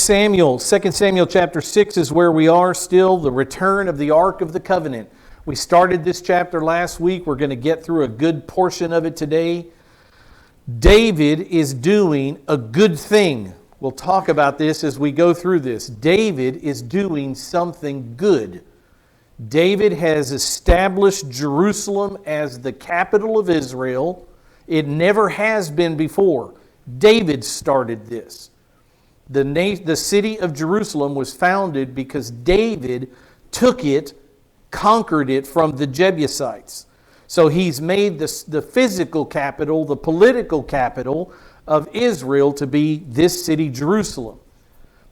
Samuel. 2 Samuel chapter 6 is where we are still, the return of the Ark of the Covenant. We started this chapter last week. We're going to get through a good portion of it today. David is doing a good thing. We'll talk about this as we go through this. David is doing something good. David has established Jerusalem as the capital of Israel. It never has been before. David started this. The city of Jerusalem was founded because David took it, conquered it from the Jebusites. So he's made the physical capital, the political capital of Israel to be this city, Jerusalem.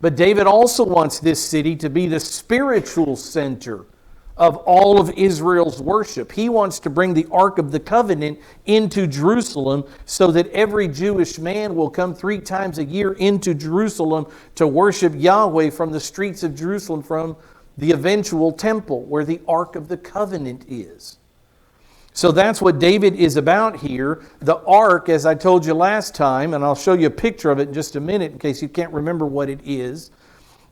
But David also wants this city to be the spiritual center of all of Israel's worship. He wants to bring the Ark of the Covenant into Jerusalem so that every Jewish man will come 3 times a year into Jerusalem to worship Yahweh from the streets of Jerusalem, from the eventual temple where the Ark of the Covenant is. So that's what David is about here. The Ark, as I told you last time, and I'll show you a picture of it in just a minute in case you can't remember what it is.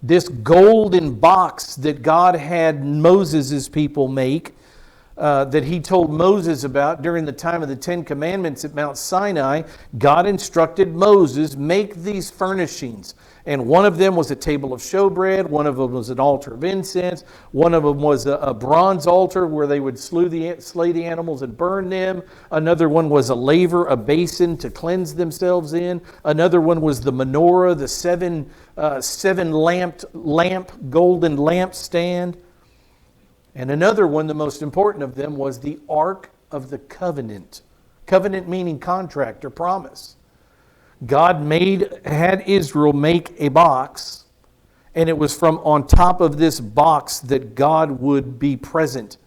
This golden box that God had Moses' people make, that he told Moses about during the time of the 10 Commandments at Mount Sinai, God instructed Moses, make these furnishings. And one of them was a table of showbread, one of them was an altar of incense, one of them was a bronze altar where they would slay the animals and burn them. Another one was a laver, a basin to cleanse themselves in. Another one was the menorah, the seven golden lampstand. And another one, the most important of them, was the Ark of the Covenant. Covenant meaning contract or promise. God had Israel make a box, and it was from on top of this box that God would be present.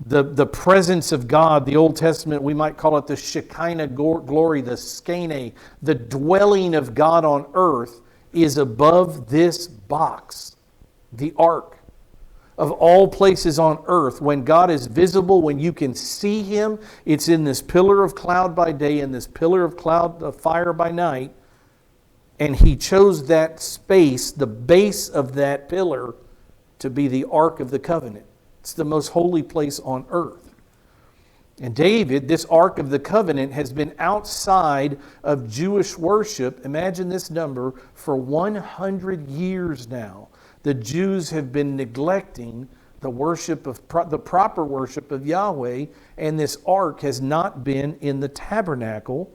The presence of God, the Old Testament, we might call it the Shekinah glory, the Skene, the dwelling of God on earth is above this box, the Ark. Of all places on earth, when God is visible, when you can see Him, it's in this pillar of cloud by day and this pillar of cloud of fire by night. And He chose that space, the base of that pillar, to be the Ark of the Covenant. It's the most holy place on earth. And David, this Ark of the Covenant, has been outside of Jewish worship, imagine this number, for 100 years now. The Jews have been neglecting the worship of the proper worship of Yahweh, and this ark has not been in the tabernacle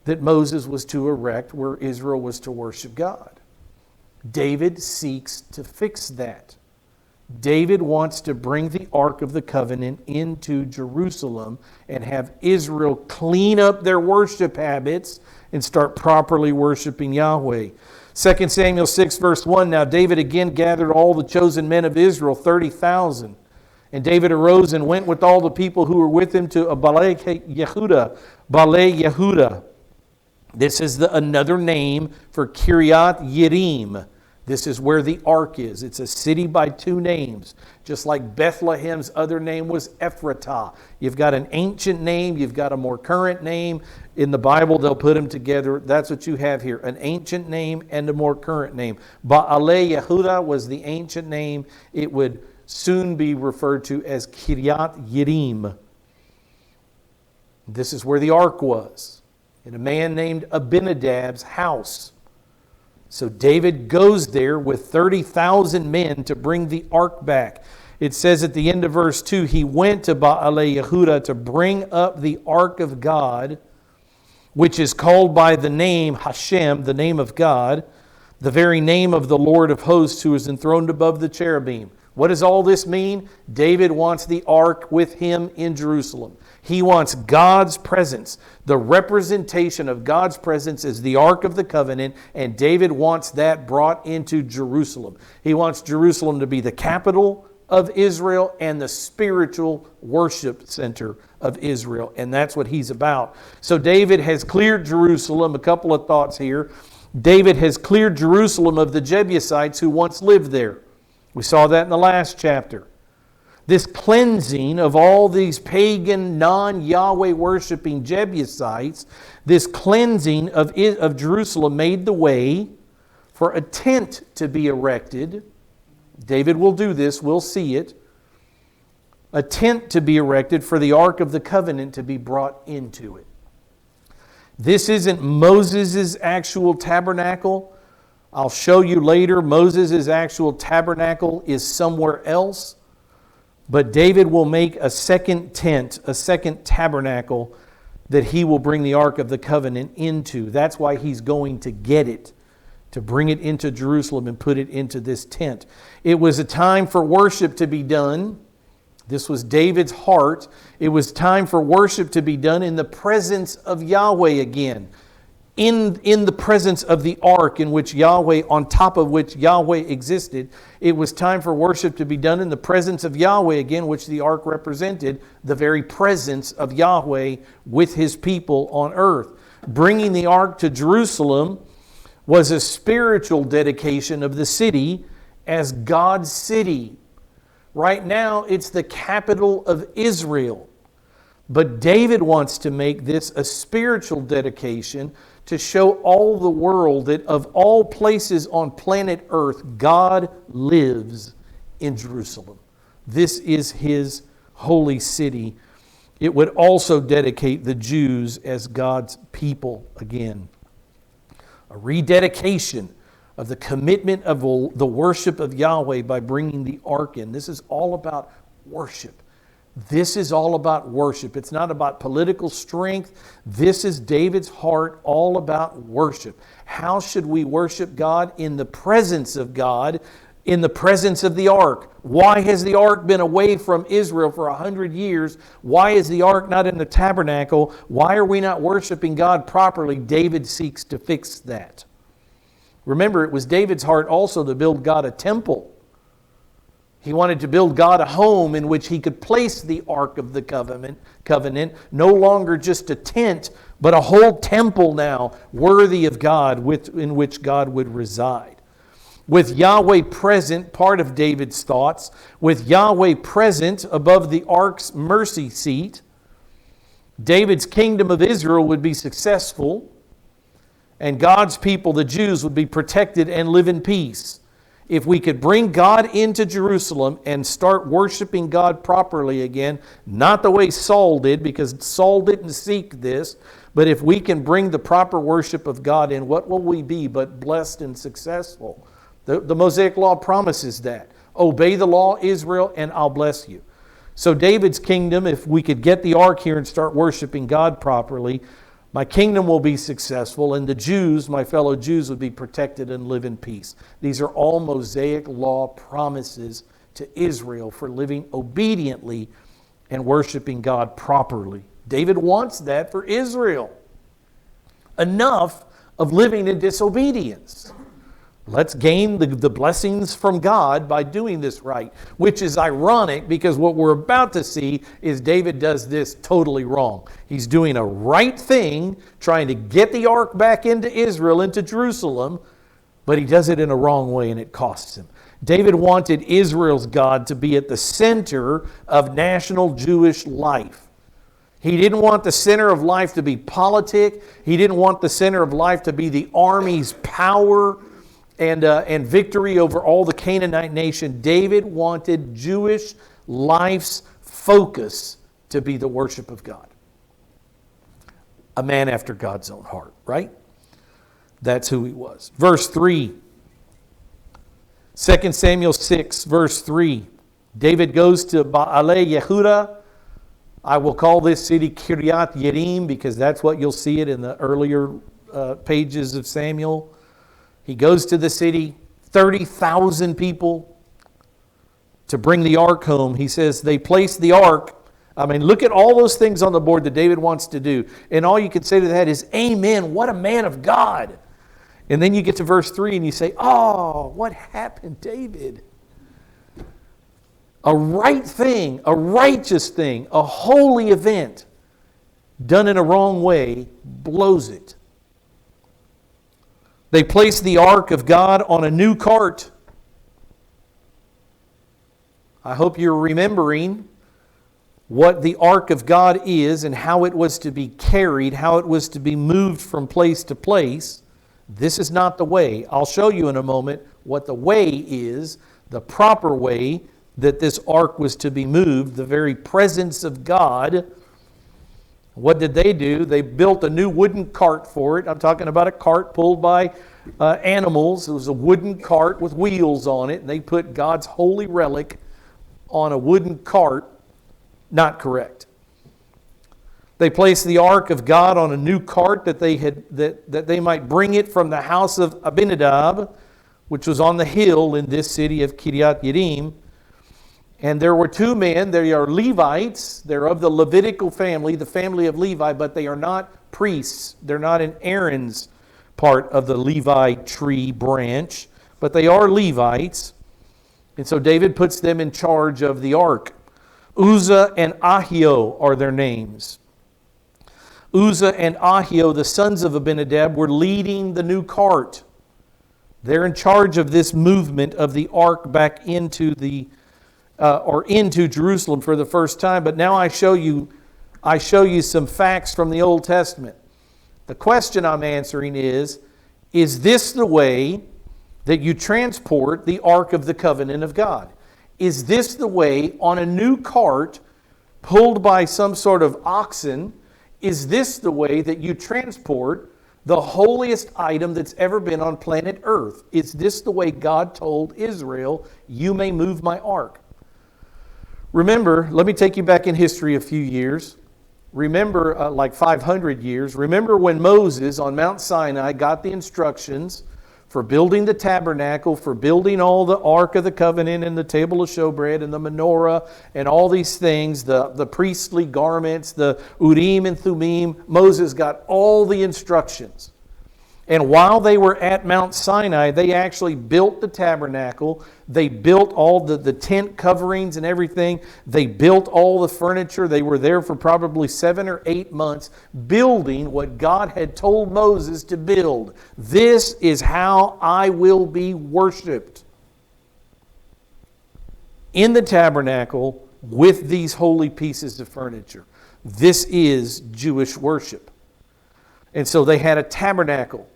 that Moses was to erect where Israel was to worship God. David seeks to fix that. David wants to bring the Ark of the Covenant into Jerusalem and have Israel clean up their worship habits and start properly worshiping Yahweh. 2 Samuel 6 verse 1, now David again gathered all the chosen men of Israel, 30,000. And David arose and went with all the people who were with him to Baalei Yehuda. This is another name for Kiryat Yerim. This is where the ark is. It's a city by 2 names. Just like Bethlehem's other name was Ephratah. You've got an ancient name, you've got a more current name. In the Bible, they'll put them together. That's what you have here, an ancient name and a more current name. Baalei Yehuda was the ancient name. It would soon be referred to as Kiryat Yerim. This is where the ark was, in a man named Abinadab's house. So David goes there with 30,000 men to bring the ark back. It says at the end of verse 2, he went to Baalei Yehuda to bring up the ark of God, which is called by the name Hashem, the name of God, the very name of the Lord of hosts who is enthroned above the cherubim. What does all this mean? David wants the ark with him in Jerusalem. He wants God's presence. The representation of God's presence is the Ark of the Covenant, and David wants that brought into Jerusalem. He wants Jerusalem to be the capital of Israel and the spiritual worship center of Israel, and that's what he's about. So David has cleared Jerusalem. A couple of thoughts here. David has cleared Jerusalem of the Jebusites who once lived there. We saw that in the last chapter. This cleansing of all these pagan, non-Yahweh worshiping Jebusites, this cleansing of Jerusalem made the way for a tent to be erected. David will do this, we'll see it. A tent to be erected for the Ark of the Covenant to be brought into it. This isn't Moses' actual tabernacle. I'll show you later, Moses' actual tabernacle is somewhere else. But David will make a second tent, a second tabernacle that he will bring the Ark of the Covenant into. That's why he's going to get it, to bring it into Jerusalem and put it into this tent. It was a time for worship to be done. This was David's heart. It was time for worship to be done in the presence of Yahweh again. In the presence of the ark in which Yahweh, on top of which Yahweh existed, it was time for worship to be done in the presence of Yahweh again, which the ark represented, the very presence of Yahweh with His people on earth. Bringing the ark to Jerusalem was a spiritual dedication of the city as God's city. Right now, it's the capital of Israel. But David wants to make this a spiritual dedication to show all the world that of all places on planet Earth, God lives in Jerusalem. This is His holy city. It would also dedicate the Jews as God's people again. A rededication of the commitment of the worship of Yahweh by bringing the ark in. This is all about worship. This is all about worship. It's not about political strength. This is David's heart, all about worship. How should we worship God? In the presence of God, in the presence of the ark. Why has the ark been away from Israel for 100 years? Why is the ark not in the tabernacle? Why are we not worshiping God properly? David seeks to fix that. Remember, it was David's heart also to build God a temple. He wanted to build God a home in which he could place the Ark of the Covenant, no longer just a tent, but a whole temple now, worthy of God, in which God would reside. With Yahweh present, part of David's thoughts, with Yahweh present above the Ark's mercy seat, David's kingdom of Israel would be successful, and God's people, the Jews, would be protected and live in peace. If we could bring God into Jerusalem and start worshiping God properly again, not the way Saul did, because Saul didn't seek this, but if we can bring the proper worship of God in, what will we be but blessed and successful? The Mosaic Law promises that. Obey the law, Israel, and I'll bless you. So David's kingdom, if we could get the ark here and start worshiping God properly, my kingdom will be successful, and the Jews, my fellow Jews, would be protected and live in peace. These are all Mosaic Law promises to Israel for living obediently and worshiping God properly. David wants that for Israel. Enough of living in disobedience. Let's gain the blessings from God by doing this right, which is ironic because what we're about to see is David does this totally wrong. He's doing a right thing, trying to get the ark back into Israel, into Jerusalem, but he does it in a wrong way and it costs him. David wanted Israel's God to be at the center of national Jewish life. He didn't want the center of life to be politic. He didn't want the center of life to be the army's power and victory over all the Canaanite nation. David wanted Jewish life's focus to be the worship of God. A man after God's own heart, right? That's who he was. Verse 3. 2 Samuel 6, verse 3. David goes to Baalei Yehuda. I will call this city Kiryat Yerim because that's what you'll see it in the earlier pages of Samuel. He goes to the city, 30,000 people to bring the ark home. He says they place the ark. I mean, look at all those things on the board that David wants to do. And all you can say to that is, amen, what a man of God. And then you get to verse 3 and you say, oh, what happened, David? A right thing, a righteous thing, a holy event done in a wrong way blows it. They placed the ark of God on a new cart. I hope you're remembering what the ark of God is and how it was to be carried, how it was to be moved from place to place. This is not the way. I'll show you in a moment what the way is, the proper way that this ark was to be moved, the very presence of God. What did they do? They built a new wooden cart for it. I'm talking about a cart pulled by animals. It was a wooden cart with wheels on it, and they put God's holy relic on a wooden cart. Not correct. They placed the ark of God on a new cart that they might bring it from the house of Abinadab, which was on the hill in this city of Kiryat Yearim. And there were two men. They are Levites. They're of the Levitical family, the family of Levi, but they are not priests. They're not in Aaron's part of the Levi tree branch, but they are Levites. And so David puts them in charge of the ark. Uzzah and Ahio are their names. Uzzah and Ahio, the sons of Abinadab, were leading the new cart. They're in charge of this movement of the ark back into Jerusalem for the first time. But now I show you some facts from the Old Testament. The question I'm answering is this the way that you transport the Ark of the Covenant of God? Is this the way on a new cart pulled by some sort of oxen? Is this the way that you transport the holiest item that's ever been on planet Earth? Is this the way God told Israel, you may move my ark? Remember, let me take you back in history a few years. Remember, like 500 years. Remember when Moses on Mount Sinai got the instructions for building the tabernacle, for building all the Ark of the Covenant and the table of showbread and the menorah and all these things, the priestly garments, the Urim and Thummim. Moses got all the instructions. And while they were at Mount Sinai, they actually built the tabernacle. They built all the tent coverings and everything. They built all the furniture. They were there for probably 7 or 8 months building what God had told Moses to build. This is how I will be worshiped. In the tabernacle with these holy pieces of furniture. This is Jewish worship. And so they had a tabernacle.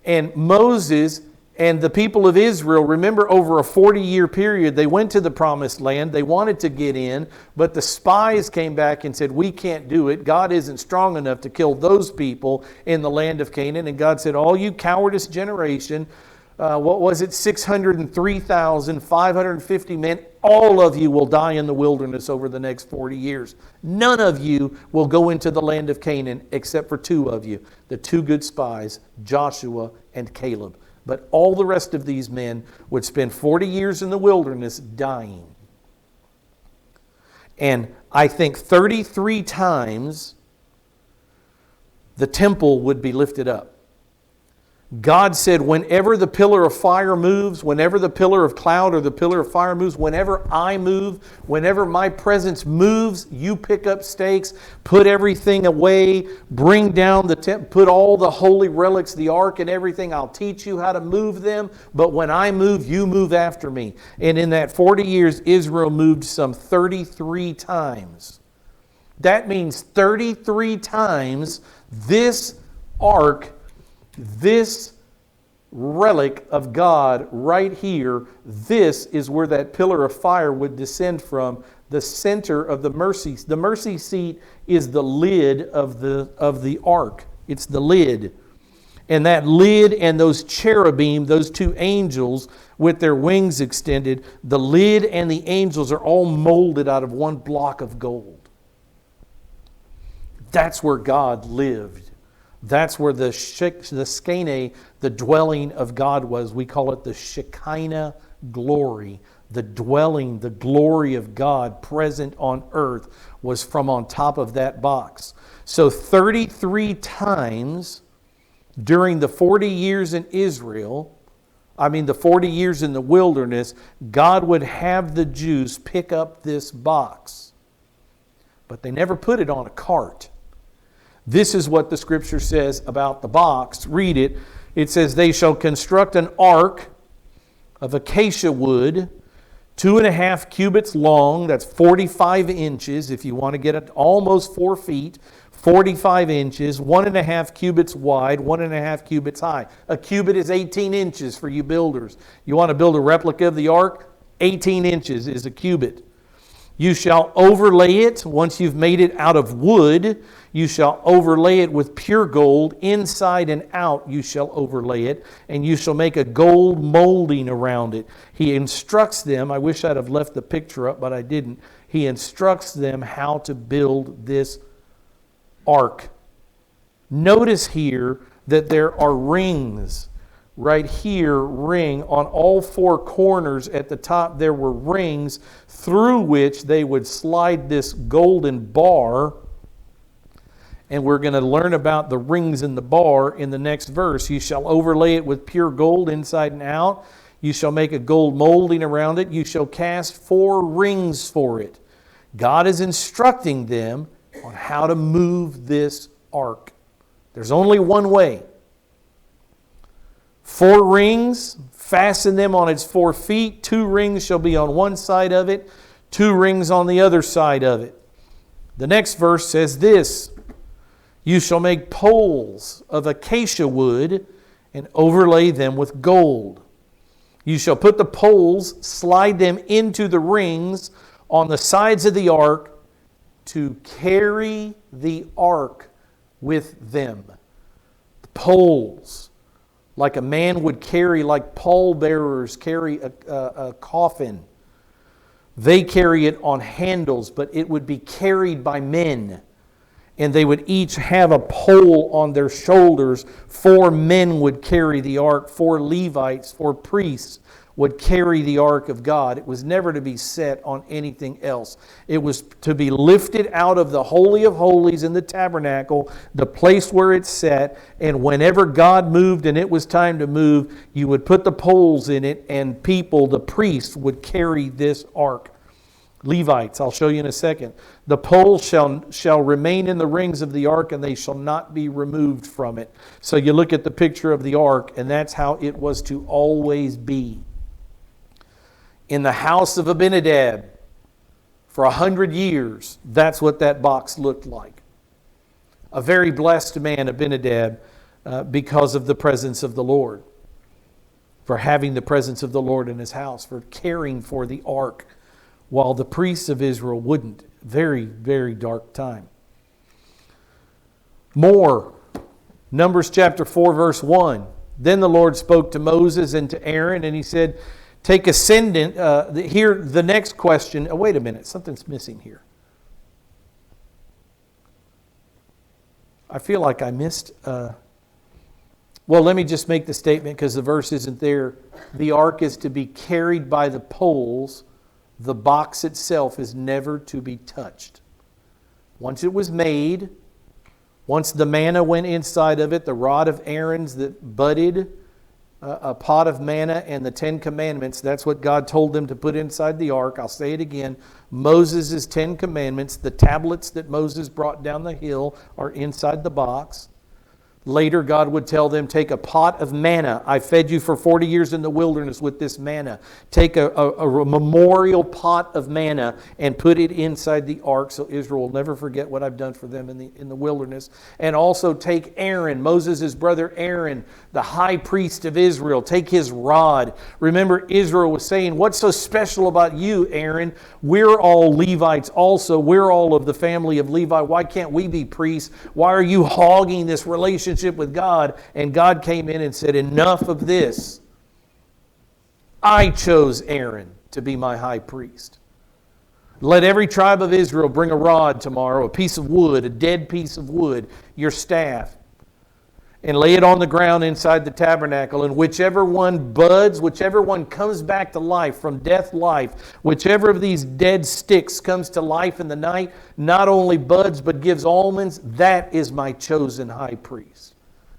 And Moses and the people of Israel, remember, over a 40-year period, they went to the promised land. They wanted to get in, but the spies came back and said, we can't do it. God isn't strong enough to kill those people in the land of Canaan. And God said, all you cowardice generation, 603,550 men, all of you will die in the wilderness over the next 40 years. None of you will go into the land of Canaan except for 2 of you, the 2 good spies, Joshua and Caleb. But all the rest of these men would spend 40 years in the wilderness dying. And I think 33 times the temple would be lifted up. God said, whenever the pillar of fire moves, whenever the pillar of cloud or the pillar of fire moves, whenever I move, whenever my presence moves, you pick up stakes, put everything away, bring down the tent, put all the holy relics, the ark and everything. I'll teach you how to move them. But when I move, you move after me. And in that 40 years, Israel moved some 33 times. That means 33 times this ark, this relic of God right here, this is where that pillar of fire would descend from, the center of the mercy. The mercy seat is the lid of the ark. It's the lid. And that lid and those cherubim, those 2 angels with their wings extended, the lid and the angels are all molded out of one block of gold. That's where God lived. That's where the Shekinah, the dwelling of God was. We call it the Shekinah glory. The dwelling, the glory of God present on earth was from on top of that box. So 33 times during the 40 years in Israel, the 40 years in the wilderness, God would have the Jews pick up this box. But they never put it on a cart. This is what the scripture says about the box. Read it. It says, they shall construct an ark of acacia wood, 2.5 cubits long. That's 45 inches if you want to get it almost 4 feet. 45 inches, 1.5 cubits wide, 1.5 cubits high. A cubit is 18 inches for you builders. You want to build a replica of the ark? 18 inches is a cubit. You shall overlay it, once you've made it out of wood, you shall overlay it with pure gold, inside and out you shall overlay it, and you shall make a gold molding around it. He instructs them, I wish I'd have left the picture up, but I didn't. He instructs them how to build this ark. Notice here that there are rings. Right here, ring. On all four corners at the top, there were rings through which they would slide this golden bar. And we're going to learn about the rings in the bar in the next verse. You shall overlay it with pure gold inside and out. You shall make a gold molding around it. You shall cast 4 rings for it. God is instructing them on how to move this ark. There's only one way. 4 rings, fasten them on its 4 feet. 2 rings shall be on one side of it, 2 rings on the other side of it. The next verse says this: you shall make poles of acacia wood and overlay them with gold. You shall put the poles, slide them into the rings on the sides of the ark to carry the ark with them. The poles, like a man would carry, like pallbearers carry a coffin. They carry it on handles, but it would be carried by men. And they would each have a pole on their shoulders. 4 men would carry the ark. 4 Levites, 4 priests would carry the ark of God. It was never to be set on anything else. It was to be lifted out of the Holy of Holies in the tabernacle, the place where it's set, and whenever God moved and it was time to move, you would put the poles in it, and people, the priests, would carry this ark. Levites, I'll show you in a second. The poles shall remain in the rings of the ark, and they shall not be removed from it. So you look at the picture of the ark, and that's how it was to always be. In the house of Abinadab, for 100 years, that's what that box looked like. A very blessed man, Abinadab, because of the presence of the Lord. For having the presence of the Lord in his house, for caring for the ark, while the priests of Israel wouldn't. Very, very dark time. More. Numbers chapter 4, verse 1. Then the Lord spoke to Moses and to Aaron, and he said, take ascendant. Here, the next question. Oh, wait a minute. Something's missing here. I feel like I missed. Well, let me just make the statement because the verse isn't there. The ark is to be carried by the poles. The box itself is never to be touched. Once it was made, once the manna went inside of it, the rod of Aaron's that budded, a pot of manna and the 10 Commandments, that's what God told them to put inside the ark. I'll say it again. Moses' 10 Commandments, the tablets that Moses brought down the hill, are inside the box. Later, God would tell them, take a pot of manna. I fed you for 40 years in the wilderness with this manna. Take a memorial pot of manna and put it inside the ark so Israel will never forget what I've done for them in the wilderness. And also take Aaron, Moses' brother Aaron, the high priest of Israel. Take his rod. Remember, Israel was saying, what's so special about you, Aaron? We're all Levites also. We're all of the family of Levi. Why can't we be priests? Why are you hogging this relationship with God? And God came in and said, enough of this. I chose Aaron to be my high priest. Let every tribe of Israel bring a rod tomorrow, a piece of wood, a dead piece of wood, your staff, and lay it on the ground inside the tabernacle. And whichever one buds, whichever one comes back to life from death life, whichever of these dead sticks comes to life in the night, not only buds but gives almonds, that is my chosen high priest.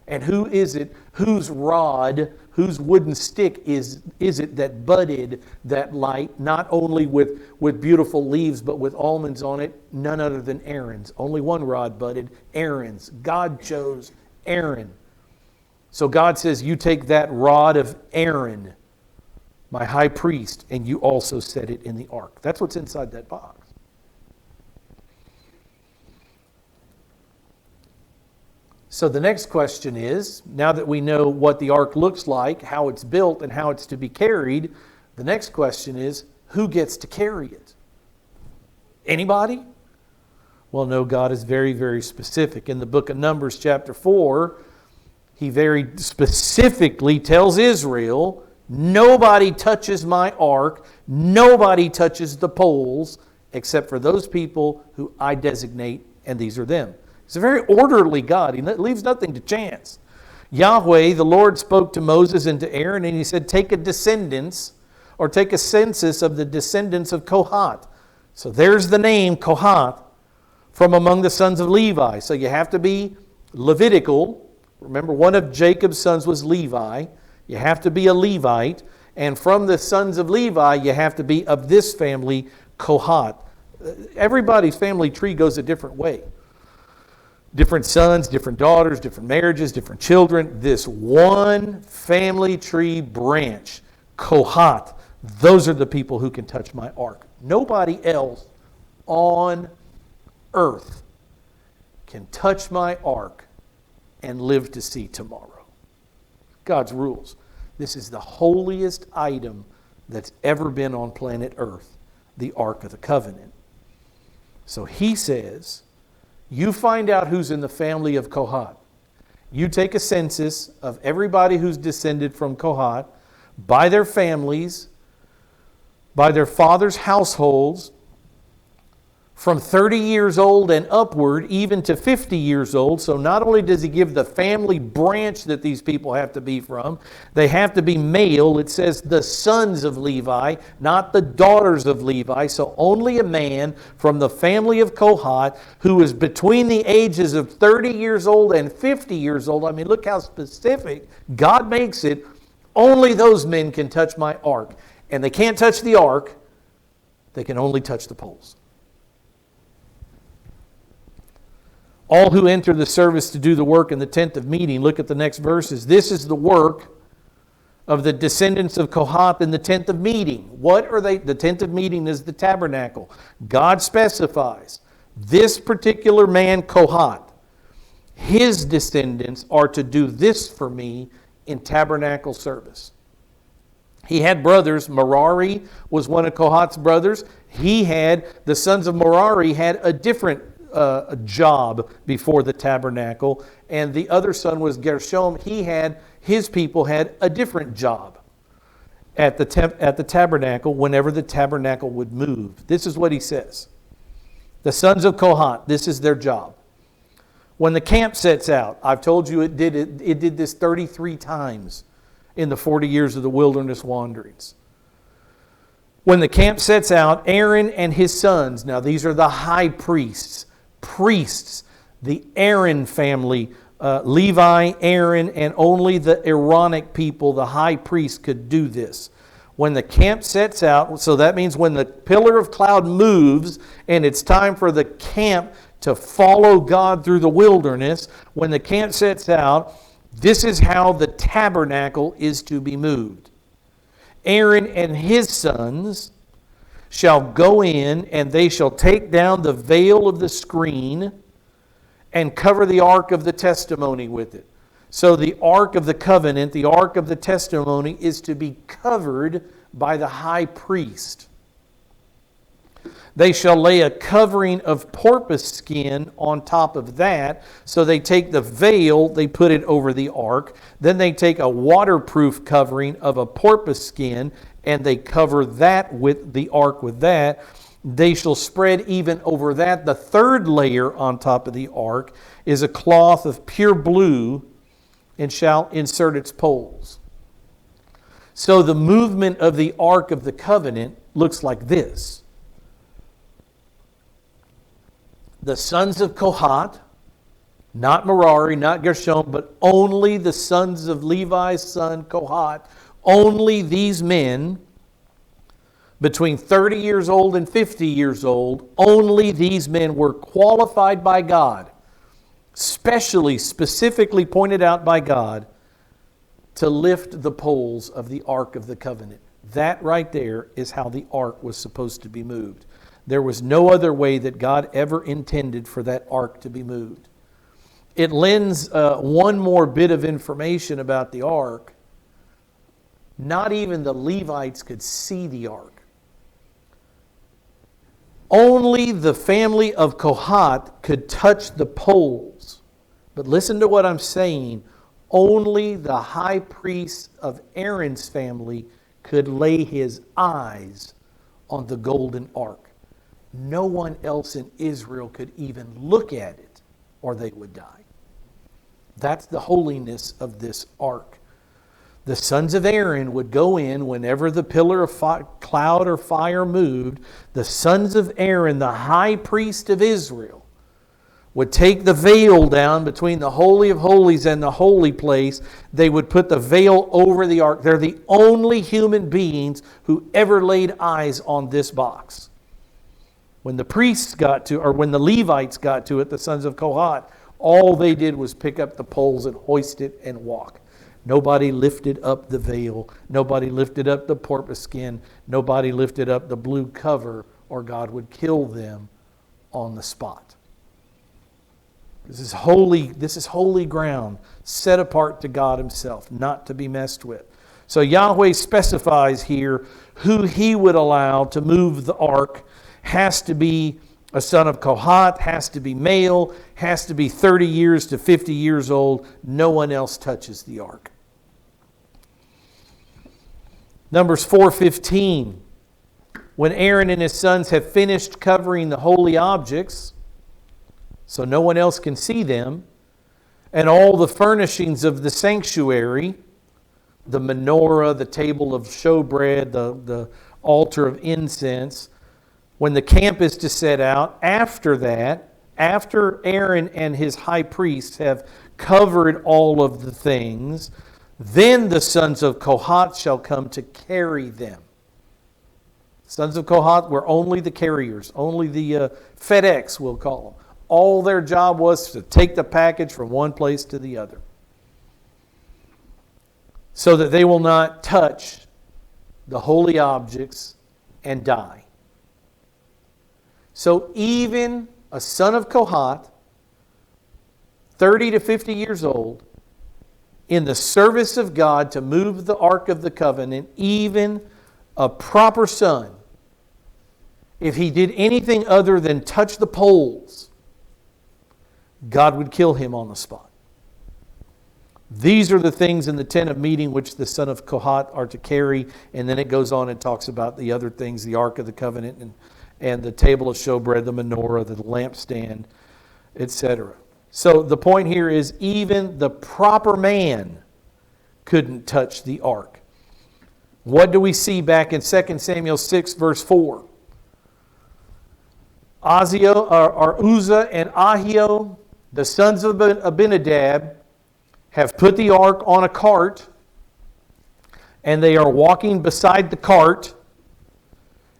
And who is it, whose rod, whose wooden stick is it that budded that light, not only with beautiful leaves but with almonds on it? None other than Aaron's. Only one rod budded, Aaron's. God chose Aaron. So God says, you take that rod of Aaron, my high priest, and you also set it in the ark. That's what's inside that box. So the next question is, now that we know what the ark looks like, how it's built, and how it's to be carried, the next question is, who gets to carry it? Anybody? Well, no, God is very, very specific. In the book of Numbers chapter 4, He very specifically tells Israel, nobody touches my ark, nobody touches the poles, except for those people who I designate, and these are them. He's a very orderly God. He leaves nothing to chance. Yahweh, the Lord, spoke to Moses and to Aaron, and He said, take a census of the descendants of Kohath. So there's the name Kohath from among the sons of Levi. So you have to be Levitical. Remember, one of Jacob's sons was Levi. You have to be a Levite. And from the sons of Levi, you have to be of this family, Kohath. Everybody's family tree goes a different way. Different sons, different daughters, different marriages, different children. This one family tree branch, Kohath, those are the people who can touch my ark. Nobody else on earth can touch my ark and live to see tomorrow. God's rules. This is the holiest item that's ever been on planet Earth, the Ark of the Covenant. So He says, you find out who's in the family of Kohath. You take a census of everybody who's descended from Kohath by their families, by their fathers' households, from 30 years old and upward, even to 50 years old. So not only does He give the family branch that these people have to be from, they have to be male. It says the sons of Levi, not the daughters of Levi. So only a man from the family of Kohath who is between the ages of 30 years old and 50 years old. I mean, look how specific God makes it. Only those men can touch my ark. And they can't touch the ark. They can only touch the poles. All who enter the service to do the work in the tent of meeting, look at the next verses. This is the work of the descendants of Kohath in the tent of meeting. What are they? The tent of meeting is the tabernacle. God specifies this particular man, Kohath, his descendants are to do this for me in tabernacle service. He had brothers. Merari was one of Kohath's brothers. The sons of Merari had a different job before the tabernacle, and the other son was Gershom. His people had a different job at the tabernacle whenever the tabernacle would move. This is what he says. The sons of Kohath, this is their job. When the camp sets out, I've told you it did this 33 times in the 40 years of the wilderness wanderings. When the camp sets out, Aaron and his sons, now these are the high priests, the Aaron family, Levi, Aaron, and only the Aaronic people, the high priest, could do this. When the camp sets out, so that means when the pillar of cloud moves and it's time for the camp to follow God through the wilderness, when the camp sets out, this is how the tabernacle is to be moved. Aaron and his sons shall go in, and they shall take down the veil of the screen and cover the ark of the testimony with it. So the ark of the covenant, the ark of the testimony, is to be covered by the high priest. They shall lay a covering of porpoise skin on top of that. So they take the veil, they put it over the ark. Then they take a waterproof covering of a porpoise skin, and they cover that with the ark with that. They shall spread even over that. The third layer on top of the ark is a cloth of pure blue, and shall insert its poles. So the movement of the Ark of the Covenant looks like this. The sons of Kohath, not Merari, not Gershom, but only the sons of Levi's son Kohath, only these men between 30 years old and 50 years old, only these men were qualified by God, specifically pointed out by God, to lift the poles of the Ark of the Covenant. That right there is how the Ark was supposed to be moved. There was no other way that God ever intended for that Ark to be moved. it lends one more bit of information about the ark. Not even the Levites could see the ark. Only the family of Kohath could touch the poles. But listen to what I'm saying. Only the high priest of Aaron's family could lay his eyes on the golden ark. No one else in Israel could even look at it, or they would die. That's the holiness of this ark. The sons of Aaron would go in whenever the pillar of cloud or fire moved. The sons of Aaron, the high priest of Israel, would take the veil down between the Holy of Holies and the holy place. They would put the veil over the ark. They're the only human beings who ever laid eyes on this box. When the priests got to, or when the Levites got to it, the sons of Kohath, all they did was pick up the poles and hoist it and walk. Nobody lifted up the veil. Nobody lifted up the porpoise skin. Nobody lifted up the blue cover, or God would kill them on the spot. This is holy ground, set apart to God Himself, not to be messed with. So Yahweh specifies here who He would allow to move the ark. Has to be a son of Kohath, has to be male, has to be 30 years to 50 years old. No one else touches the ark. Numbers 4:15. When Aaron and his sons have finished covering the holy objects, so no one else can see them, and all the furnishings of the sanctuary, the menorah, the table of showbread, the altar of incense, when the camp is to set out, after that, after Aaron and his high priests have covered all of the things, then the sons of Kohath shall come to carry them. Sons of Kohath were only the carriers, only the FedEx, we'll call them. All their job was to take the package from one place to the other, so that they will not touch the holy objects and die. So even a son of Kohath, 30 to 50 years old, in the service of God to move the Ark of the Covenant, even a proper son, if he did anything other than touch the poles, God would kill him on the spot. These are the things in the tent of meeting which the son of Kohath are to carry. And then it goes on and talks about the other things, the Ark of the Covenant and the table of showbread, the menorah, the lampstand, etc. So the point here is even the proper man couldn't touch the ark. What do we see back in 2 Samuel 6 verse 4? Uzzah and Ahio, the sons of Abinadab, have put the ark on a cart, and they are walking beside the cart.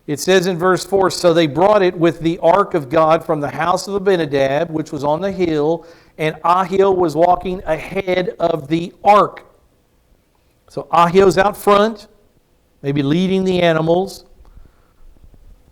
It says in verse 4, so they brought it with the ark of God from the house of Abinadab, which was on the hill, and Ahio was walking ahead of the ark. So Ahio's out front, maybe leading the animals,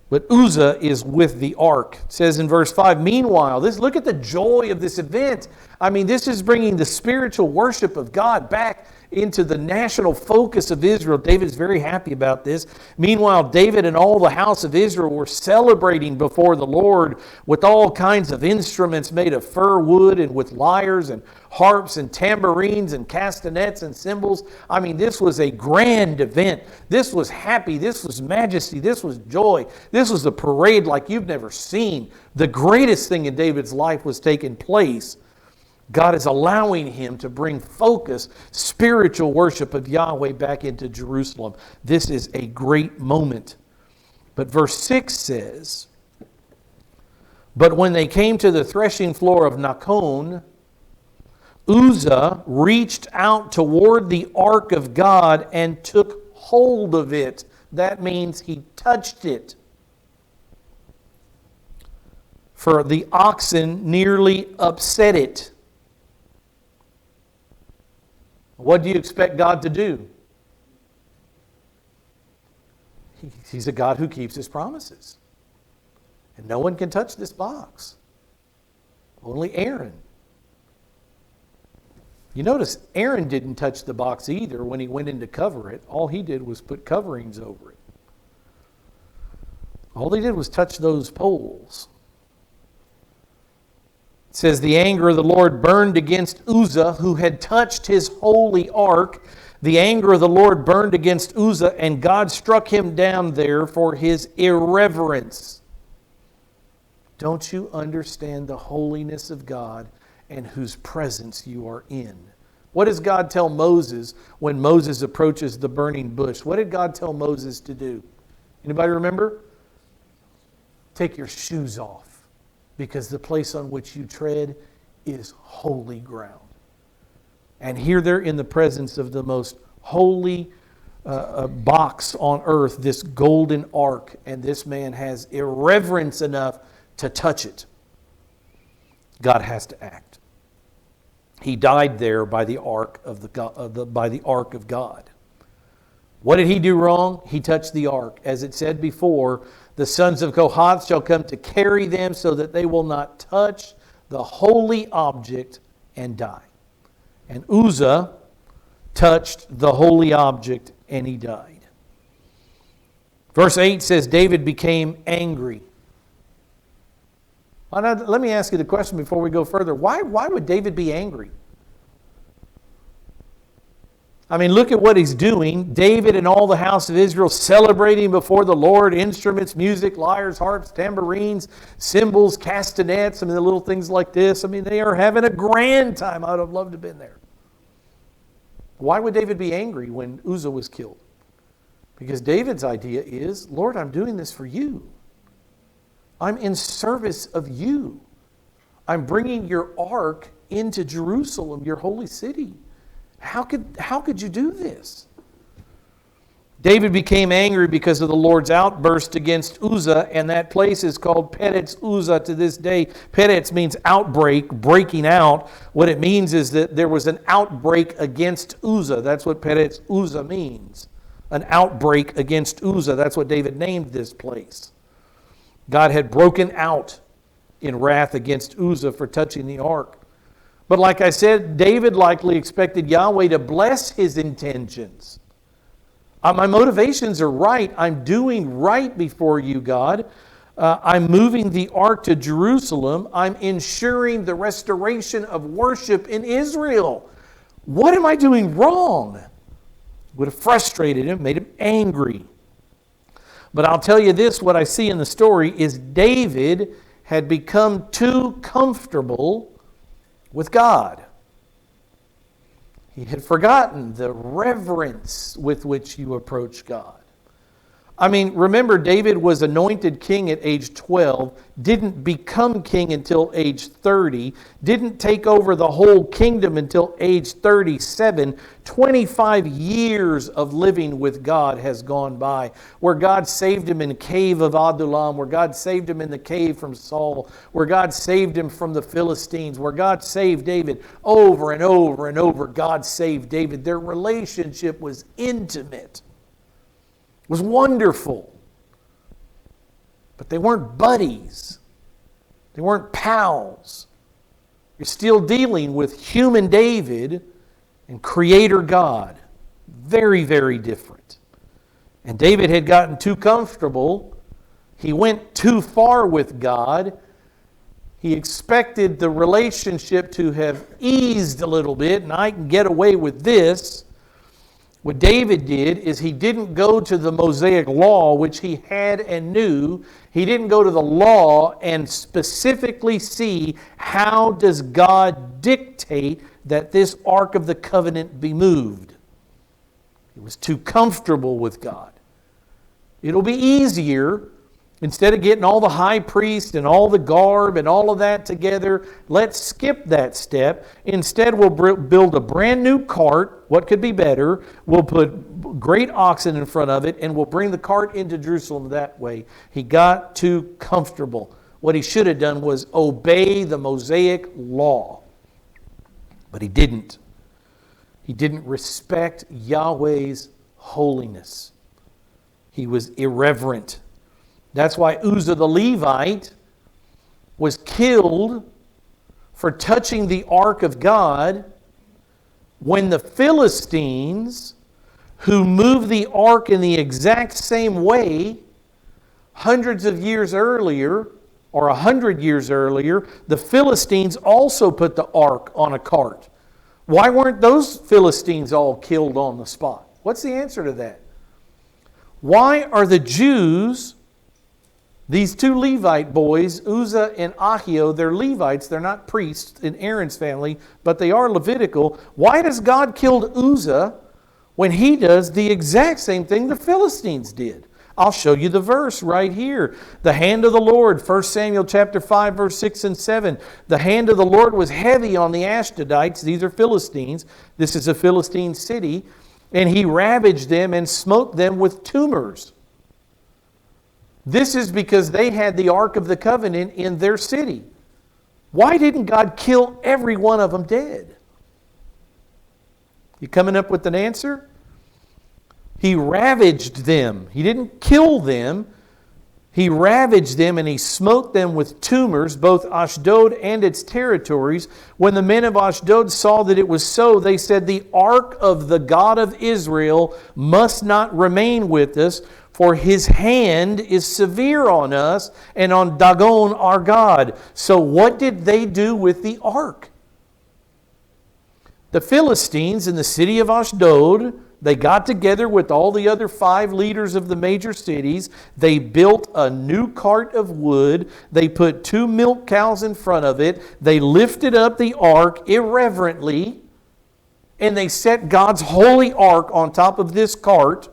but Uzzah is with the ark. It says in verse 5, meanwhile, look at the joy of this event. I mean, this is bringing the spiritual worship of God back into the national focus of Israel. David is very happy about this. Meanwhile, David and all the house of Israel were celebrating before the Lord with all kinds of instruments made of fir wood and with lyres and harps and tambourines and castanets and cymbals. I mean, this was a grand event. This was happy. This was majesty. This was joy. This was a parade like you've never seen. The greatest thing in David's life was taking place. God is allowing him to bring focus, spiritual worship of Yahweh back into Jerusalem. This is a great moment. But verse 6 says, but when they came to the threshing floor of Nakon, Uzzah reached out toward the ark of God and took hold of it. That means he touched it. For the oxen nearly upset it. What do you expect God to do? He's a God who keeps His promises. And no one can touch this box. Only Aaron. You notice Aaron didn't touch the box either when he went in to cover it. All he did was put coverings over it. All he did was touch those poles. It says, the anger of the Lord burned against Uzzah, who had touched his holy ark. The anger of the Lord burned against Uzzah, and God struck him down there for his irreverence. Don't you understand the holiness of God and whose presence you are in? What does God tell Moses when Moses approaches the burning bush? What did God tell Moses to do? Anybody remember? Take your shoes off, because the place on which you tread is holy ground. And here they're in the presence of the most holy box on earth, this golden ark, and this man has irreverence enough to touch it. God has to act. He died there by the ark of God. What did he do wrong? He touched the ark. As it said before, the sons of Kohath shall come to carry them so that they will not touch the holy object and die. And Uzzah touched the holy object and he died. Verse 8 says, David became angry. Let me ask you the question before we go further. Why would David be angry? I mean, look at what he's doing. David and all the house of Israel celebrating before the Lord. Instruments, music, lyres, harps, tambourines, cymbals, castanets. I mean, the little things like this. I mean, they are having a grand time. I would have loved to have been there. Why would David be angry when Uzzah was killed? Because David's idea is, Lord, I'm doing this for you. I'm in service of you. I'm bringing your ark into Jerusalem, your holy city. How could you do this? David became angry because of the Lord's outburst against Uzzah, and that place is called Peretz Uzzah to this day. Peretz means outbreak, breaking out. What it means is that there was an outbreak against Uzzah. That's what Peretz Uzzah means. An outbreak against Uzzah. That's what David named this place. God had broken out in wrath against Uzzah for touching the ark. But like I said, David likely expected Yahweh to bless his intentions. My motivations are right. I'm doing right before you, God. I'm moving the ark to Jerusalem. I'm ensuring the restoration of worship in Israel. What am I doing wrong? Would have frustrated him, made him angry. But I'll tell you this, what I see in the story is David had become too comfortable with God. He had forgotten the reverence with which you approach God. I mean, remember, David was anointed king at age 12, didn't become king until age 30, didn't take over the whole kingdom until age 37. 25 years of living with God has gone by, where God saved him in the cave of Adullam, where God saved him in the cave from Saul, where God saved him from the Philistines, where God saved David over and over and over. God saved David. Their relationship was intimate. It was wonderful. But they weren't buddies. They weren't pals. You're still dealing with human David and Creator God. Very, very different. And David had gotten too comfortable. He went too far with God. He expected the relationship to have eased a little bit, and I can get away with this. What David did is he didn't go to the Mosaic law, which he had and knew. He didn't go to the law and specifically see how does God dictate that this Ark of the Covenant be moved. He was too comfortable with God. It'll be easier. Instead of getting all the high priest and all the garb and all of that together, let's skip that step. Instead, we'll build a brand new cart. What could be better? We'll put great oxen in front of it, and we'll bring the cart into Jerusalem that way. He got too comfortable. What he should have done was obey the Mosaic law. But he didn't. He didn't respect Yahweh's holiness. He was irreverent. That's why Uzzah the Levite was killed for touching the ark of God. when the Philistines, who moved the ark in the exact same way hundreds of years earlier, or 100 years earlier, the Philistines also put the ark on a cart. Why weren't those Philistines all killed on the spot? What's the answer to that? Why are the Jews, these two Levite boys, Uzzah and Ahio, they're Levites, they're not priests in Aaron's family, but they are Levitical. Why does God kill Uzzah when he does the exact same thing the Philistines did? I'll show you the verse right here. The hand of the Lord, 1 Samuel chapter 5, verse 6 and 7. The hand of the Lord was heavy on the Ashdodites. These are Philistines. This is a Philistine city. And he ravaged them and smote them with tumors. This is because they had the Ark of the Covenant in their city. Why didn't God kill every one of them dead? You coming up with an answer? He ravaged them. He didn't kill them. He ravaged them and he smote them with tumors, both Ashdod and its territories. When the men of Ashdod saw that it was so, they said, "The ark of the God of Israel must not remain with us, for his hand is severe on us and on Dagon our God." So what did they do with the ark? The Philistines in the city of Ashdod, they got together with all the other 5 leaders of the major cities. They built a new cart of wood. They put 2 milk cows in front of it. They lifted up the ark irreverently, and they set God's holy ark on top of this cart,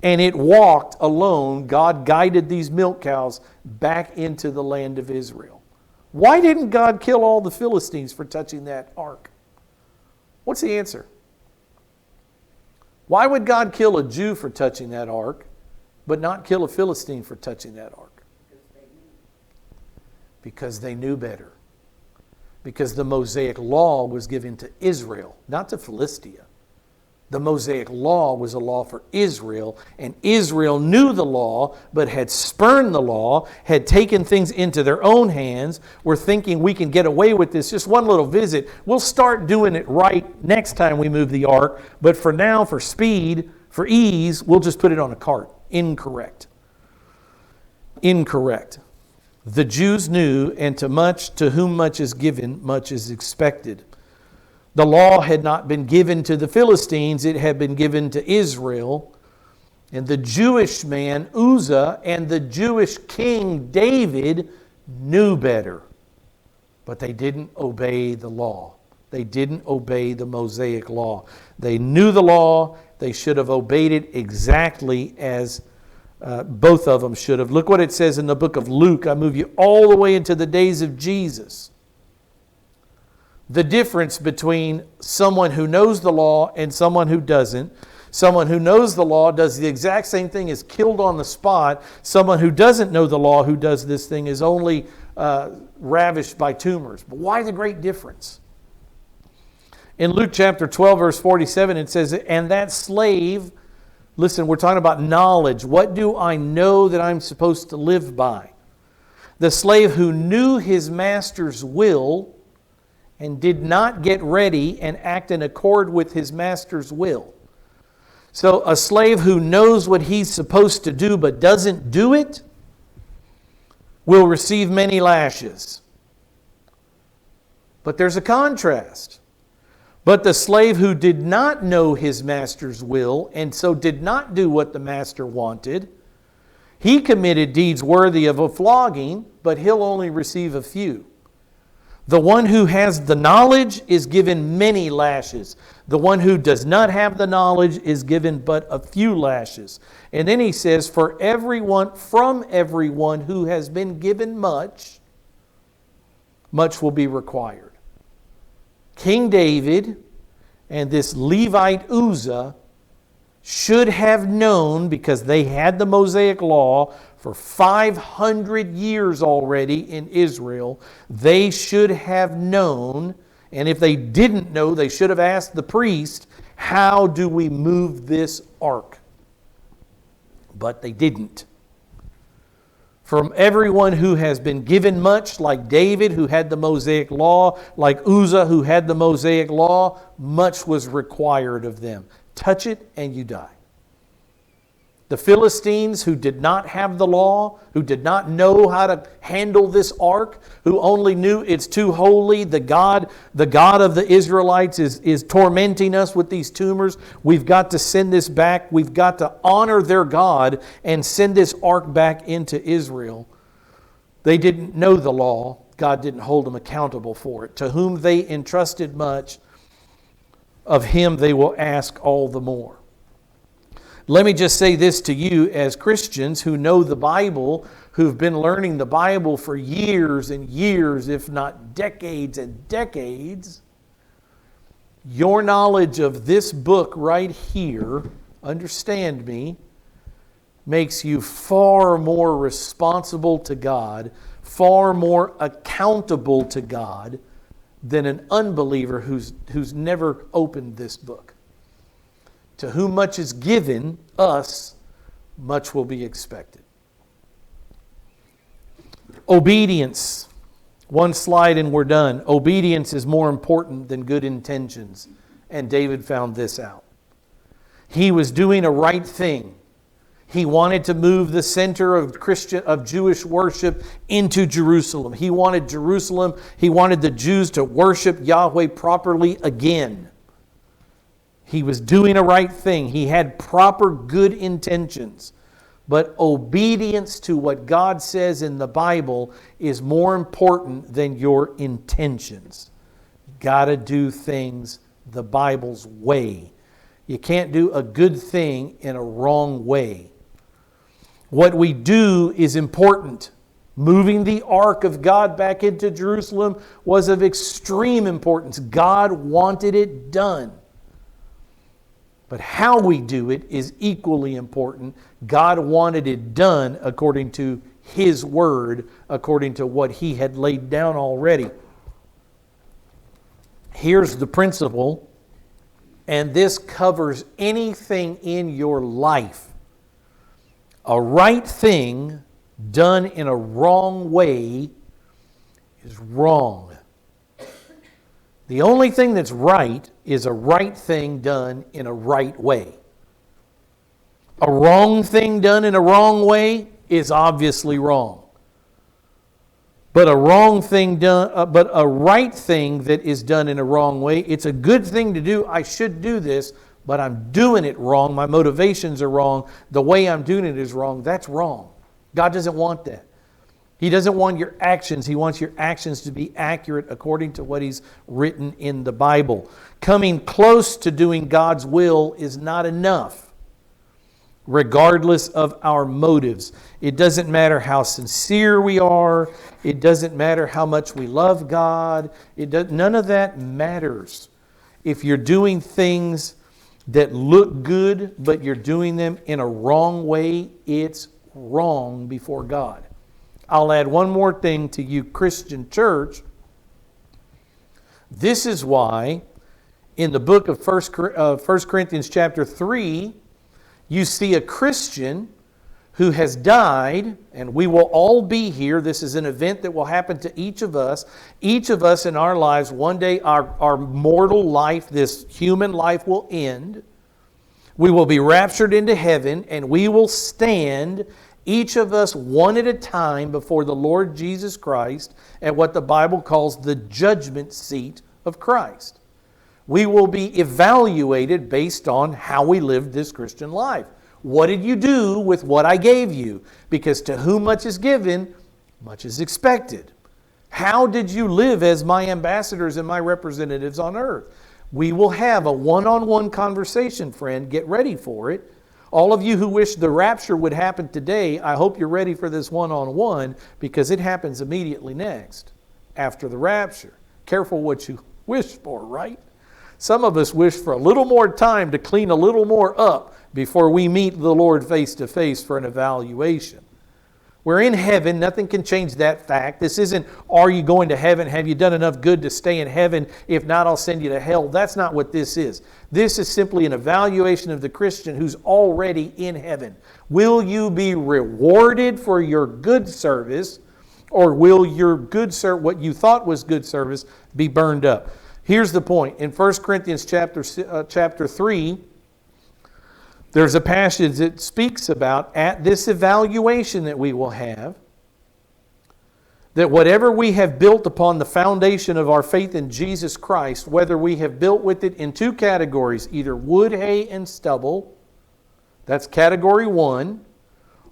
and it walked alone. God guided these milk cows back into the land of Israel. Why didn't God kill all the Philistines for touching that ark? What's the answer? Why would God kill a Jew for touching that ark, but not kill a Philistine for touching that ark? Because they knew better. Because the Mosaic law was given to Israel, not to Philistia. The Mosaic law was a law for Israel, and Israel knew the law, but had spurned the law, had taken things into their own hands, were thinking we can get away with this, just one little visit. We'll start doing it right next time we move the ark, but for now, for speed, for ease, we'll just put it on a cart. Incorrect. Incorrect. The Jews knew, and to whom much is given, much is expected. The law had not been given to the Philistines, it had been given to Israel. And the Jewish man Uzzah and the Jewish king David knew better. But they didn't obey the law. They didn't obey the Mosaic law. They knew the law. They should have obeyed it exactly as both of them should have. Look what it says in the book of Luke. I move you all the way into the days of Jesus. The difference between someone who knows the law and someone who doesn't. Someone who knows the law does the exact same thing, is killed on the spot. Someone who doesn't know the law, who does this thing, is only ravished by tumors. But why the great difference? In Luke chapter 12, verse 47, it says, "And that slave," listen, we're talking about knowledge. What do I know that I'm supposed to live by? "The slave who knew his master's will and did not get ready and act in accord with his master's will." So a slave who knows what he's supposed to do but doesn't do it will receive many lashes. But there's a contrast. But the slave who did not know his master's will and so did not do what the master wanted, he committed deeds worthy of a flogging, but he'll only receive a few. The one who has the knowledge is given many lashes. The one who does not have the knowledge is given but a few lashes. And then he says, from everyone who has been given much, much will be required. King David and this Levite Uzzah should have known, because they had the Mosaic law for 500 years already in Israel. They should have known, and if they didn't know, they should have asked the priest, how do we move this ark? But they didn't. From everyone who has been given much, like David, who had the Mosaic law, like Uzzah, who had the Mosaic law, much was required of them. Touch it and you die. The Philistines, who did not have the law, who did not know how to handle this ark, who only knew it's too holy, the God of the Israelites is tormenting us with these tumors. We've got to send this back. We've got to honor their God and send this ark back into Israel. They didn't know the law. God didn't hold them accountable for it. To whom they entrusted much, of him they will ask all the more. Let me just say this to you as Christians who know the Bible, who've been learning the Bible for years and years, if not decades and decades. Your knowledge of this book right here, understand me, makes you far more responsible to God, far more accountable to God than an unbeliever who's never opened this book. To whom much is given, us, much will be expected. Obedience. One slide and we're done. Obedience is more important than good intentions. And David found this out. He was doing a right thing. He wanted to move the center of Jewish worship into Jerusalem. He wanted the Jews to worship Yahweh properly again. He was doing a right thing. He had proper good intentions. But obedience to what God says in the Bible is more important than your intentions. You got to do things the Bible's way. You can't do a good thing in a wrong way. What we do is important. Moving the ark of God back into Jerusalem was of extreme importance. God wanted it done. But how we do it is equally important. God wanted it done according to His Word, according to what He had laid down already. Here's the principle, and this covers anything in your life. A right thing done in a wrong way is wrong. The only thing that's right is a right thing done in a right way. A wrong thing done in a wrong way is obviously wrong. But a right thing that is done in a wrong way, it's a good thing to do. I should do this, but I'm doing it wrong. My motivations are wrong. The way I'm doing it is wrong. That's wrong. God doesn't want that. He doesn't want your actions. He wants your actions to be accurate according to what He's written in the Bible. Coming close to doing God's will is not enough, regardless of our motives. It doesn't matter how sincere we are. It doesn't matter how much we love God. None of that matters. If you're doing things that look good, but you're doing them in a wrong way, it's wrong before God. I'll add one more thing to you, Christian church. This is why in the book of 1 Corinthians chapter 3, you see a Christian who has died, and we will all be here. This is an event that will happen to each of us. Each of us in our lives, one day our mortal life, this human life will end. We will be raptured into heaven, and we will stand, each of us one at a time, before the Lord Jesus Christ at what the Bible calls the judgment seat of Christ. We will be evaluated based on how we lived this Christian life. What did you do with what I gave you? Because to whom much is given, much is expected. How did you live as my ambassadors and my representatives on earth? We will have a one-on-one conversation, friend. Get ready for it. All of you who wish the rapture would happen today, I hope you're ready for this one-on-one, because it happens immediately next, after the rapture. Careful what you wish for, right? Some of us wish for a little more time to clean a little more up before we meet the Lord face to face for an evaluation. We're in heaven. Nothing can change that fact. This isn't, are you going to heaven? Have you done enough good to stay in heaven? If not, I'll send you to hell. That's not what this is. This is simply an evaluation of the Christian who's already in heaven. Will you be rewarded for your good service, or will your good what you thought was good service be burned up? Here's the point. In 1 Corinthians chapter 3, there's a passage that speaks about, at this evaluation that we will have, that whatever we have built upon the foundation of our faith in Jesus Christ, whether we have built with it in two categories, either wood, hay, and stubble, that's category 1,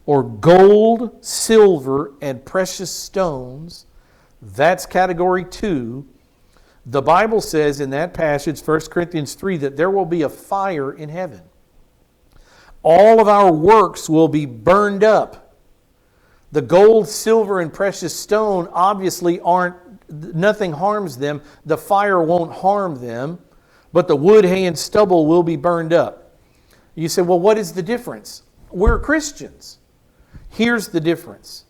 or gold, silver, and precious stones, that's category 2. The Bible says in that passage, 1 Corinthians 3, that there will be a fire in heaven. All of our works will be burned up. The gold, silver, and precious stone obviously nothing harms them. The fire won't harm them. But the wood, hay, and stubble will be burned up. You say, well, what is the difference? We're Christians. Here's the difference.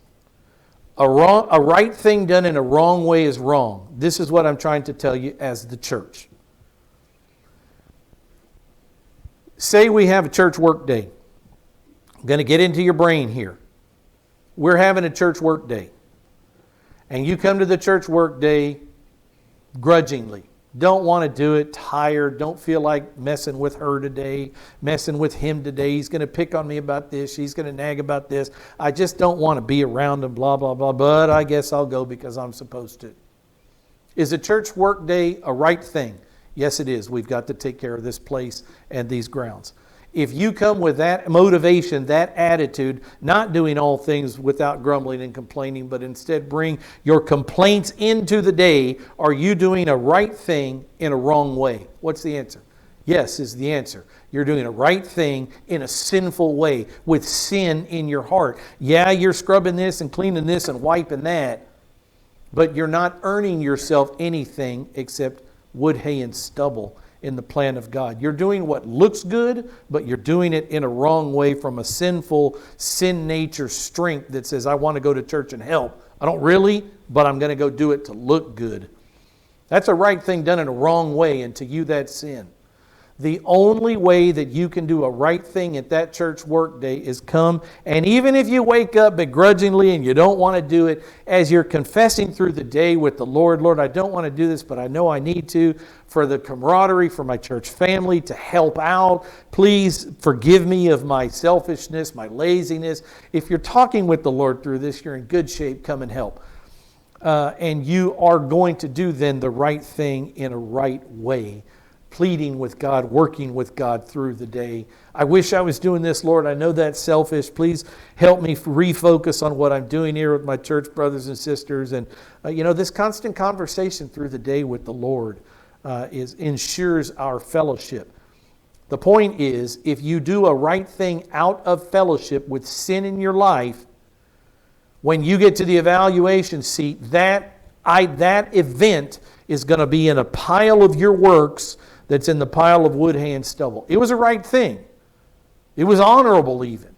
A right thing done in a wrong way is wrong. This is what I'm trying to tell you as the church. Say we have a church work day. I'm going to get into your brain here. We're having a church work day. And you come to the church work day grudgingly. Don't want to do it, tired, don't feel like messing with her today, messing with him today. He's going to pick on me about this, she's going to nag about this. I just don't want to be around him, blah, blah, blah, but I guess I'll go because I'm supposed to. Is a church work day a right thing? Yes, it is. We've got to take care of this place and these grounds. If you come with that motivation, that attitude, not doing all things without grumbling and complaining, but instead bring your complaints into the day, are you doing a right thing in a wrong way? What's the answer? Yes is the answer. You're doing a right thing in a sinful way with sin in your heart. Yeah, you're scrubbing this and cleaning this and wiping that, but you're not earning yourself anything except wood, hay, and stubble in the plan of God. You're doing what looks good, but you're doing it in a wrong way from a sinful, sin nature strength that says, I want to go to church and help. I don't really, but I'm going to go do it to look good. That's a right thing done in a wrong way, and to you that's sin. The only way that you can do a right thing at that church work day is come, and even if you wake up begrudgingly and you don't want to do it, as you're confessing through the day with the Lord, Lord, I don't want to do this, but I know I need to for the camaraderie, for my church family, to help out. Please forgive me of my selfishness, my laziness. If you're talking with the Lord through this, you're in good shape. Come and help. And you are going to do then the right thing in a right way. Pleading with God, working with God through the day. I wish I was doing this, Lord. I know that's selfish. Please help me refocus on what I'm doing here with my church brothers and sisters. And, this constant conversation through the day with the Lord ensures our fellowship. The point is, if you do a right thing out of fellowship with sin in your life, when you get to the evaluation seat, that event is going to be in a pile of your works that's in the pile of wood, hay, and stubble. It was a right thing. It was honorable even.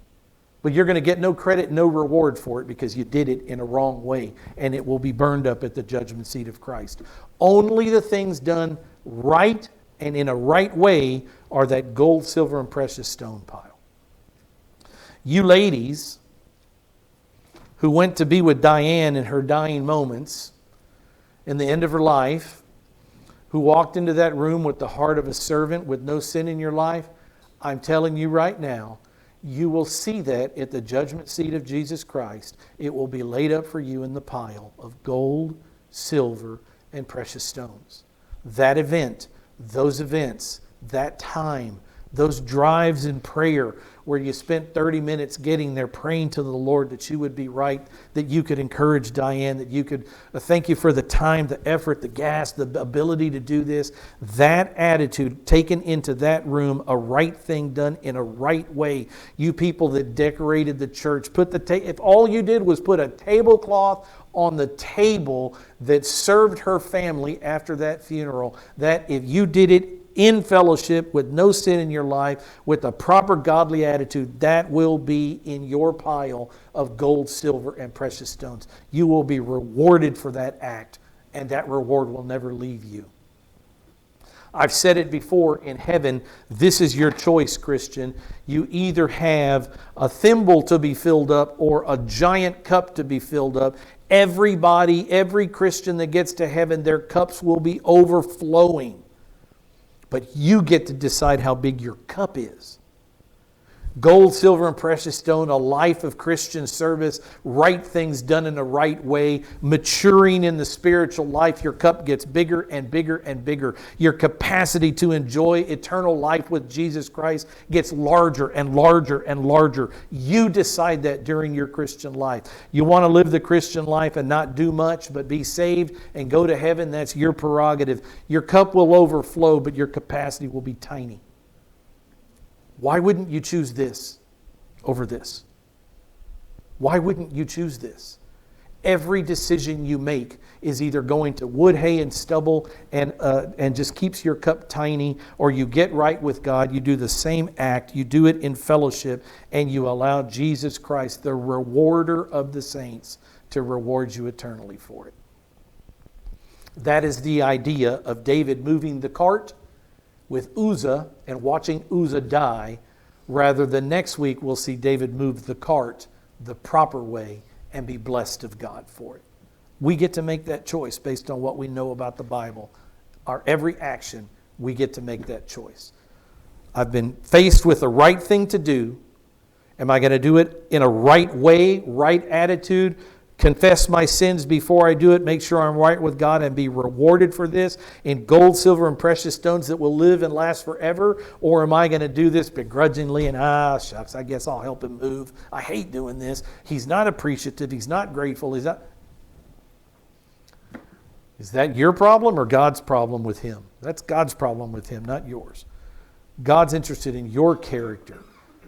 But you're going to get no credit, no reward for it because you did it in a wrong way, and it will be burned up at the judgment seat of Christ. Only the things done right and in a right way are that gold, silver, and precious stone pile. You ladies who went to be with Diane in her dying moments, in the end of her life, who walked into that room with the heart of a servant with no sin in your life, I'm telling you right now, you will see that at the judgment seat of Jesus Christ. It will be laid up for you in the pile of gold, silver, and precious stones. That event, those events, that time, those drives in prayer where you spent 30 minutes getting there praying to the Lord that you would be right, that you could encourage Diane, that you could thank you for the time, the effort, the gas, the ability to do this. That attitude taken into that room, a right thing done in a right way. You people that decorated the church, if all you did was put a tablecloth on the table that served her family after that funeral, that if you did it in fellowship, with no sin in your life, with a proper godly attitude, that will be in your pile of gold, silver, and precious stones. You will be rewarded for that act, and that reward will never leave you. I've said it before, in heaven, this is your choice, Christian. You either have a thimble to be filled up or a giant cup to be filled up. Everybody, every Christian that gets to heaven, their cups will be overflowing. But you get to decide how big your cup is. Gold, silver, and precious stone, a life of Christian service, right things done in the right way, maturing in the spiritual life. Your cup gets bigger and bigger and bigger. Your capacity to enjoy eternal life with Jesus Christ gets larger and larger and larger. You decide that during your Christian life. You want to live the Christian life and not do much, but be saved and go to heaven, that's your prerogative. Your cup will overflow, but your capacity will be tiny. Why wouldn't you choose this over this? Why wouldn't you choose this? Every decision you make is either going to wood, hay, and stubble and just keeps your cup tiny, or you get right with God, you do the same act, you do it in fellowship, and you allow Jesus Christ, the rewarder of the saints, to reward you eternally for it. That is the idea of David moving the cart with Uzzah and watching Uzzah die, rather than next week we'll see David move the cart the proper way and be blessed of God for it. We get to make that choice based on what we know about the Bible. Our every action, we get to make that choice. I've been faced with the right thing to do. Am I going to do it in a right way, right attitude? Confess my sins before I do it, make sure I'm right with God and be rewarded for this in gold, silver, and precious stones that will live and last forever? Or am I going to do this begrudgingly and, shucks, I guess I'll help him move. I hate doing this. He's not appreciative. He's not grateful. Is that your problem or God's problem with him? That's God's problem with him, not yours. God's interested in your character.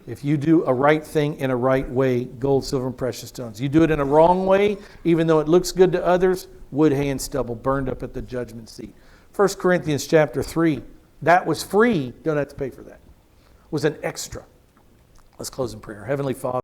If you do a right thing in a right way, gold, silver, and precious stones. You do it in a wrong way, even though it looks good to others, wood, hay, and stubble burned up at the judgment seat. 1 Corinthians chapter 3, that was free. Don't have to pay for that. It was an extra. Let's close in prayer. Heavenly Father,